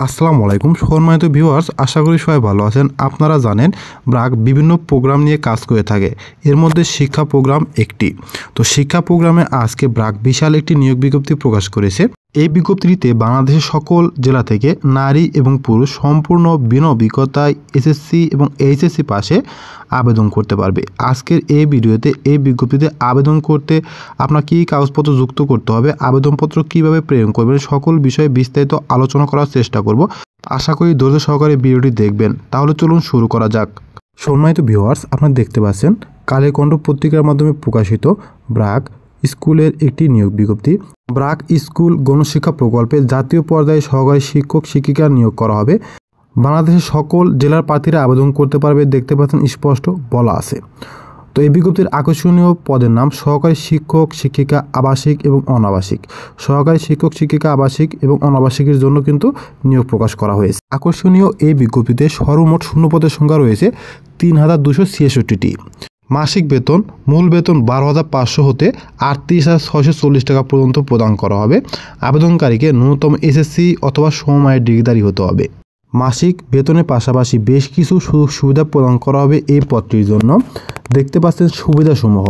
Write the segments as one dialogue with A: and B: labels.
A: আসসালামু আলাইকুম সম্মানিত ভিউয়ার্স, আশা করি সবাই ভালো আছেন। আপনারা জানেন ব্র্যাক বিভিন্ন প্রোগ্রাম নিয়ে কাজ করে থাকে, এর মধ্যে শিক্ষা প্রোগ্রাম একটি। তো শিক্ষা প্রোগ্রামে আজকে ব্র্যাক বিশাল একটি নিয়োগ বিজ্ঞপ্তি প্রকাশ করেছে। এই বিজ্ঞপ্তিতে বাংলাদেশের সকল জেলা থেকে নারী এবং পুরুষ সম্পূর্ণ বিনা অভিজ্ঞতায় এসএসসি এবং এইচএসসি পাশে আবেদন করতে পারবে। আজকের এই ভিডিওতে এই বিজ্ঞপ্তিতে আবেদন করতে আপনার কী কাগজপত্র যুক্ত করতে হবে, আবেদনপত্র কিভাবে প্রেরণ করবেন, সকল বিষয়ে বিস্তারিত আলোচনা করার চেষ্টা করব। আশা করি ধৈর্য সহকারে ভিডিওটি দেখবেন। তাহলে চলুন শুরু করা যাক। সম্মানিত ভিউয়ার্স, আপনারা দেখতে পাচ্ছেন কালের কণ্ঠ পত্রিকার মাধ্যমে প্রকাশিত ব্র্যাক স্কুলের একটি নিয়োগ বিজ্ঞপ্তি। ব্র্যাক স্কুল গণশিক্ষা প্রকল্পে জাতীয় পর্যায়ে সহকারী শিক্ষক শিক্ষিকা নিয়োগ করা হবে। বাংলাদেশের সকল জেলার প্রার্থীরা আবেদন করতে পারবে, দেখতে পাচ্ছেন স্পষ্ট বলা আছে। তো এই বিজ্ঞপ্তির আকর্ষণীয় পদের নাম সহকারী শিক্ষক শিক্ষিকা আবাসিক এবং অনাবাসিক। সহকারী শিক্ষক শিক্ষিকা আবাসিক এবং অনাবাসিকের জন্য কিন্তু নিয়োগ প্রকাশ করা হয়েছে। আকর্ষণীয় এই বিজ্ঞপ্তিতে সর্বমোট শূন্যপদের সংখ্যা রয়েছে ৩,২৬৬টি। মাসিক বেতন মূল বেতন ১২,৫০০ হতে ৩৮,৬৪০ টাকা পর্যন্ত প্রদান করা হবে। আবেদনকারীকে ন্যূনতম এসএসসি অথবা সমমানের ডিগ্রিধারী হতে হবে। মাসিক বেতনের পাশাপাশি বেশ কিছু সুযোগ সুবিধা প্রদান করা হবে এই পদটির জন্য। দেখতে পাচ্ছেন সুবিধাসমূহ।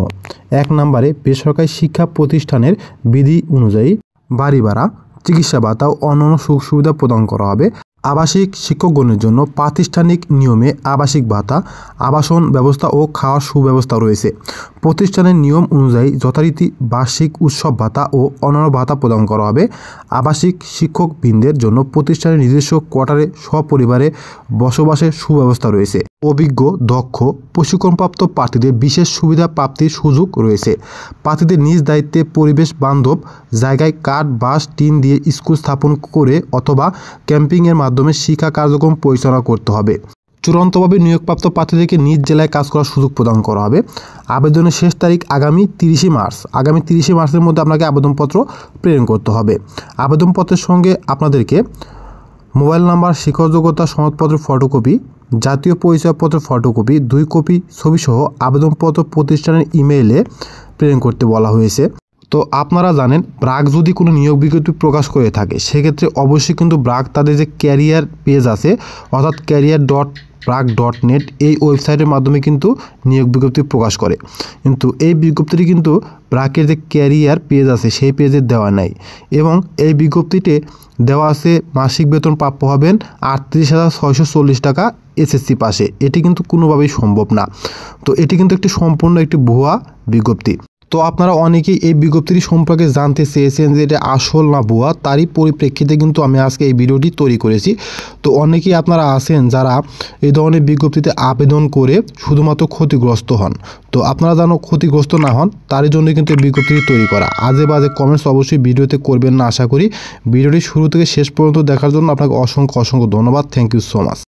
A: ১ নম্বরে বেসরকারি শিক্ষা প্রতিষ্ঠানের বিধি অনুযায়ী বাড়ি ভাড়া, চিকিৎসা ভাতা ও অন্যান্য সুযোগ সুবিধা প্রদান করা হবে। আবাসিক শিক্ষকগণের জন্য প্রাতিষ্ঠানিক নিয়মে আবাসিক ভাতা, আবাসন ব্যবস্থা ও খাওয়ার সুব্যবস্থা রয়েছে। প্রতিষ্ঠানের নিয়ম অনুযায়ী যথারীতি বার্ষিক উৎসব ভাতা ও অন্যান্য ভাতা প্রদান করা হবে। আবাসিক শিক্ষকবৃন্দের জন্য প্রতিষ্ঠানের নিজস্ব কোয়ার্টারে সপরিবারে বসবাসের সুব্যবস্থা রয়েছে। অভিজ্ঞ দক্ষ প্রশিক্ষণপ্রাপ্ত প্রার্থীদের বিশেষ সুবিধা প্রাপ্তির সুযোগ রয়েছে। প্রার্থীদের নিজ দায়িত্বে পরিবেশ বান্ধব জায়গায় কাঠ, বাঁশ, টিন দিয়ে স্কুল স্থাপন করে অথবা ক্যাম্পিংয়ের মাধ্যমে শিক্ষা কার্যক্রম পরিচালনা করতে হবে। চূড়ান্তভাবে নিয়োগপ্রাপ্ত প্রার্থীদেরকে নিজ জেলায় কাজ করার সুযোগ প্রদান করা হবে। আবেদনের শেষ তারিখ আগামী ৩০ মার্চ। আগামী ৩০ মার্চের মধ্যে আপনাকে আবেদনপত্র প্রেরণ করতে হবে। আবেদনপত্রের সঙ্গে আপনাদেরকে মোবাইল নাম্বার, শিক্ষাযোগ্যতা সনদপত্রের ফটোকপি, জাতীয় পরিচয়পত্রের ফটোকপি, 2 কপি ছবিসহ আবেদনপত্র প্রতিষ্ঠানের ইমেইলে প্রেরণ করতে বলা হয়েছে। তো আপনারা জানেন ব্র্যাক যদি কোনো নিয়োগ বিজ্ঞপ্তি প্রকাশ করে থাকে সেক্ষেত্রে অবশ্যই কিন্তু ব্র্যাক তাদের যে ক্যারিয়ার পেজ আছে অর্থাৎ career.brac.net এই ওয়েবসাইটের মাধ্যমে কিন্তু নিয়োগ বিজ্ঞপ্তি প্রকাশ করে। কিন্তু এই বিজ্ঞপ্তিটি কিন্তু ব্র্যাকের যে ক্যারিয়ার পেজ আছে সেই পেজে দেওয়া নাই এবং এই বিজ্ঞপ্তিতে দেওয়া আছে মাসিক বেতন প্রাপ্য হবেন ৩৮,৬৪০ টাকা এসএসসি পাশে। এটি কিন্তু কোনোভাবেই সম্ভব না। তো এটি কিন্তু সম্পূর্ণ একটি ভুয়া বিজ্ঞপ্তি। তো আপনারা অনেকেই এই বিজ্ঞপ্তিটি সম্পর্কে জানতে চেয়েছেন যে এটা আসল না ভুয়া, তারই পরিপ্রেক্ষিতে কিন্তু আমি আজকে এই ভিডিওটি তৈরি করেছি। তো অনেকেই আপনারা আছেন যারা এই ধরনের বিজ্ঞপ্তিতে আবেদন করে শুধুমাত্র ক্ষতিগ্রস্ত হন। তো আপনারা যেন ক্ষতিগ্রস্ত না হন তারই জন্য কিন্তু এই বিজ্ঞপ্তিটি তৈরি করা। আজে বাজে কমেন্টস অবশ্যই ভিডিওতে করবেন না আশা করি। ভিডিওটি শুরু থেকে শেষ পর্যন্ত দেখার জন্য আপনাকে অসংখ্য ধন্যবাদ। Thank you so much.